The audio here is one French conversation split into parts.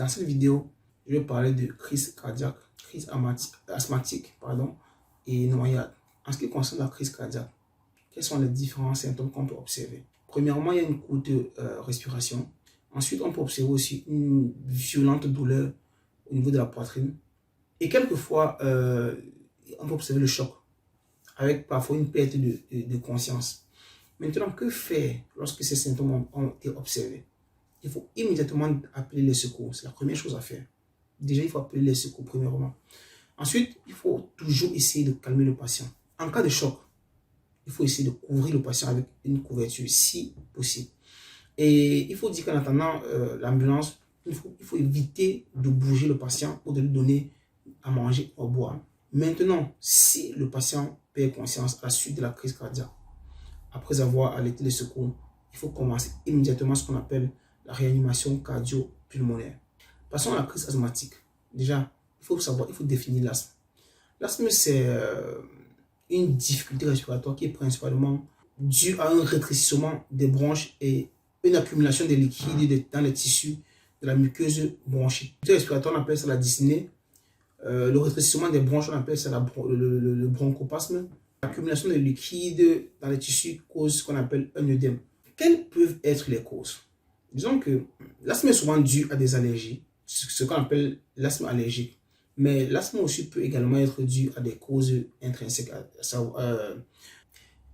Dans cette vidéo, je vais parler de crise cardiaque, crise asthmatique, et noyade. En ce qui concerne la crise cardiaque, quels sont les différents symptômes qu'on peut observer? Premièrement, il y a une courte respiration. Ensuite, on peut observer aussi une violente douleur au niveau de la poitrine. Et quelquefois, on peut observer le choc, avec parfois une perte de conscience. Maintenant, que faire lorsque ces symptômes ont été observés? Il faut immédiatement appeler les secours. C'est la première chose à faire. Déjà, il faut appeler les secours premièrement. Ensuite, il faut toujours essayer de calmer le patient. En cas de choc, il faut essayer de couvrir le patient avec une couverture si possible. Et il faut dire qu'en attendant l'ambulance, il faut éviter de bouger le patient ou de lui donner à manger ou à boire. Maintenant, si le patient perd conscience à la suite de la crise cardiaque, après avoir allaité les secours, il faut commencer immédiatement ce qu'on appelle la réanimation cardio-pulmonaire. Passons à la crise asthmatique. Déjà, il faut définir l'asthme. L'asthme, c'est une difficulté respiratoire qui est principalement due à un rétrécissement des bronches et une accumulation de liquide dans les tissus de la muqueuse bronchique. Le respiratoire, on appelle ça la dyspnée. Le rétrécissement des bronches, on appelle ça le bronchopasme. L'accumulation de liquide dans les tissus cause ce qu'on appelle un œdème. Quelles peuvent être les causes? Disons que l'asthme est souvent dû à des allergies, ce qu'on appelle l'asthme allergique. Mais l'asthme aussi peut également être dû à des causes intrinsèques.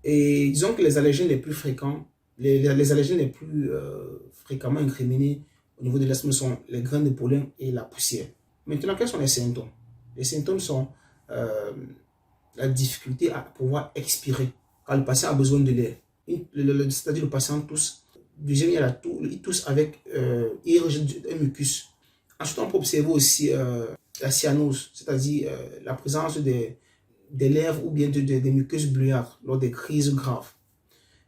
Et disons que les allergènes les plus fréquents, les allergènes les plus fréquemment incriminés au niveau de l'asthme sont les grains de pollen et la poussière. Maintenant, quels sont les symptômes? Les symptômes sont la difficulté à pouvoir expirer quand le patient a besoin de l'air. C'est-à-dire le patient tousse. Deuxième, il tousse avec il rejette un mucus. Ensuite, on peut observer aussi la cyanose, c'est-à-dire la présence des lèvres ou bien des muqueuses bleuâtres lors des crises graves.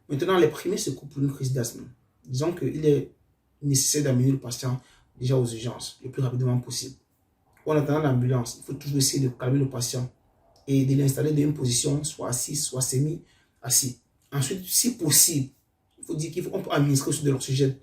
Maintenant, les premiers secours pour une crise d'asthme. Disons qu'il est nécessaire d'amener le patient déjà aux urgences le plus rapidement possible. En attendant l'ambulance, il faut toujours essayer de calmer le patient et de l'installer dans une position soit assis, soit semi-assis. Ensuite, si possible, il faut dire qu'on peut administrer aussi de l'oxygène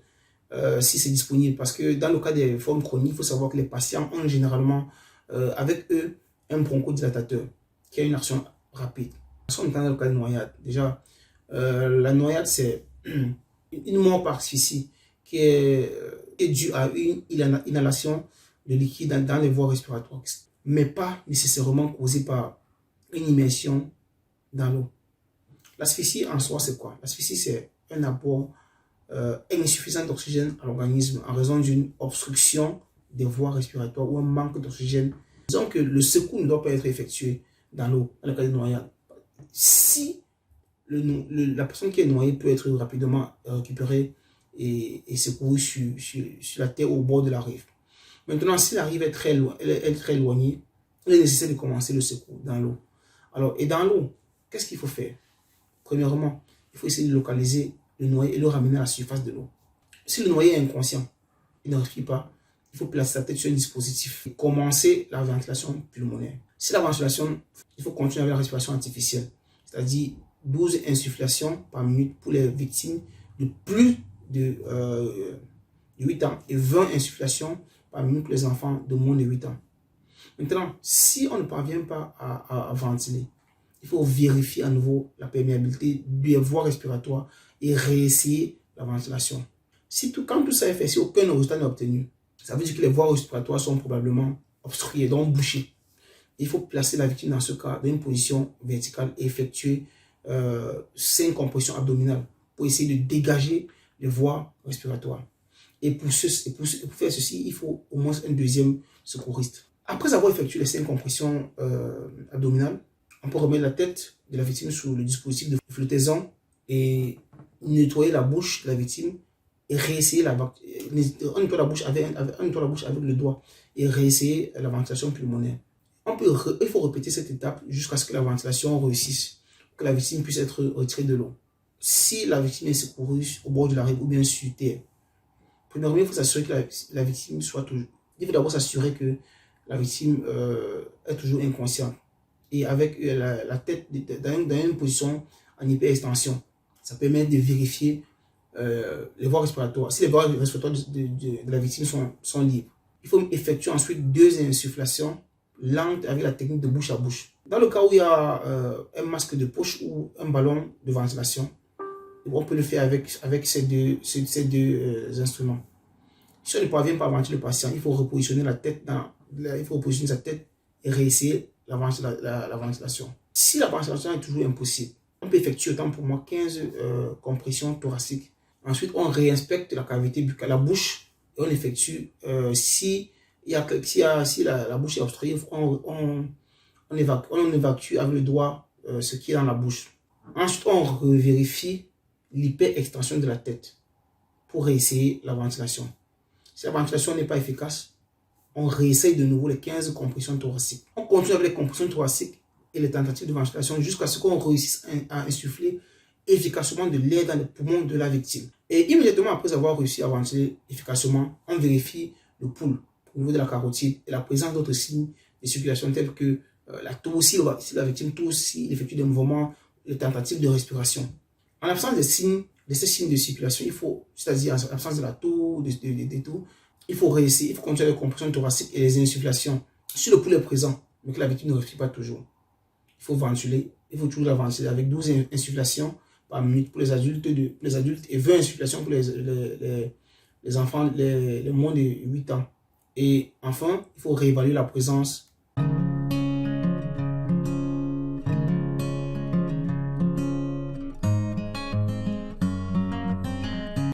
si c'est disponible. Parce que dans le cas des formes chroniques, il faut savoir que les patients ont généralement avec eux un bronchodilatateur qui a une action rapide. Dans le cas de noyade, déjà, la noyade, c'est une mort par asphyxie qui est due à une inhalation de liquide dans les voies respiratoires, mais pas nécessairement causée par une immersion dans l'eau. L'asphyxie en soi, c'est quoi? L'asphyxie, c'est un apport insuffisant d'oxygène à l'organisme en raison d'une obstruction des voies respiratoires ou un manque d'oxygène. Disons que le secours ne doit pas être effectué dans l'eau, dans le cas de noyade. Si la personne qui est noyée peut être rapidement récupérée et secourue sur la terre au bord de la rive. Maintenant, si la rive est très éloignée, il est nécessaire de commencer le secours dans l'eau. Alors, et dans l'eau, qu'est-ce qu'il faut faire? Premièrement, il faut essayer de localiser le noyé et le ramener à la surface de l'eau. Si le noyé est inconscient, il ne respire pas, il faut placer sa tête sur un dispositif et commencer la ventilation pulmonaire. Si la ventilation, il faut continuer avec la respiration artificielle, c'est-à-dire 12 insufflations par minute pour les victimes de plus de 8 ans et 20 insufflations par minute pour les enfants de moins de 8 ans. Maintenant, si on ne parvient pas à ventiler, il faut vérifier à nouveau la perméabilité des voies respiratoires et réessayer la ventilation. Quand tout ça est fait, si aucun résultat n'est obtenu, ça veut dire que les voies respiratoires sont probablement obstruées, donc bouchées. Il faut placer la victime dans ce cas dans une position verticale et effectuer 5 compressions abdominales pour essayer de dégager les voies respiratoires. Et pour faire ceci, il faut au moins un deuxième secouriste. Après avoir effectué les 5 compressions abdominales, on peut remettre la tête de la victime sur le dispositif de flottaison et nettoyer la bouche de la victime et réessayer on nettoie la bouche avec le doigt et réessayer la ventilation pulmonaire. Il faut répéter cette étape jusqu'à ce que la ventilation réussisse, que la victime puisse être retirée de l'eau. Si la victime est secourue au bord de la rive ou bien sur terre, premièrement, il faut s'assurer que la victime soit toujours... Il faut d'abord s'assurer que la victime est toujours inconsciente et avec la tête dans une position en hyperextension. Ça permet de vérifier les voies respiratoires. Si les voies respiratoires de la victime sont libres. Il faut effectuer ensuite 2 insufflations lentes avec la technique de bouche à bouche. Dans le cas où il y a un masque de poche ou un ballon de ventilation, on peut le faire avec ces deux instruments. Si on ne parvient pas à ventiler le patient, il faut repositionner la tête il faut repositionner sa tête et réessayer la ventilation. Si la ventilation est toujours impossible, on peut effectuer autant pour moi 15 compressions thoraciques. Ensuite, on réinspecte la cavité buccale, la bouche, et on effectue, si la bouche est obstruée, on évacue avec le doigt ce qui est dans la bouche. Ensuite, on vérifie l'hyperextension de la tête pour réessayer la ventilation. Si la ventilation n'est pas efficace, on réessaye de nouveau les 15 compressions thoraciques. On continue avec les compressions thoraciques et les tentatives de ventilation jusqu'à ce qu'on réussisse à insuffler efficacement de l'air dans les poumons de la victime. Et immédiatement après avoir réussi à ventiler efficacement, on vérifie le pouls au niveau de la carotide et la présence d'autres signes de circulation tels que la toux, si la victime tousse, s'il effectue des mouvements, les tentatives de respiration. En l'absence de ces signes de circulation, c'est-à-dire en l'absence de la toux, des toux, il faut réessayer, il faut continuer les compressions thoraciques et les insufflations. Si le pouls est présent, mais que la victime ne respire pas toujours, il faut ventiler, il faut toujours la ventiler avec 12 insufflations par minute pour les adultes et 20 insufflations pour les enfants, les moins de 8 ans. Et enfin, il faut réévaluer la présence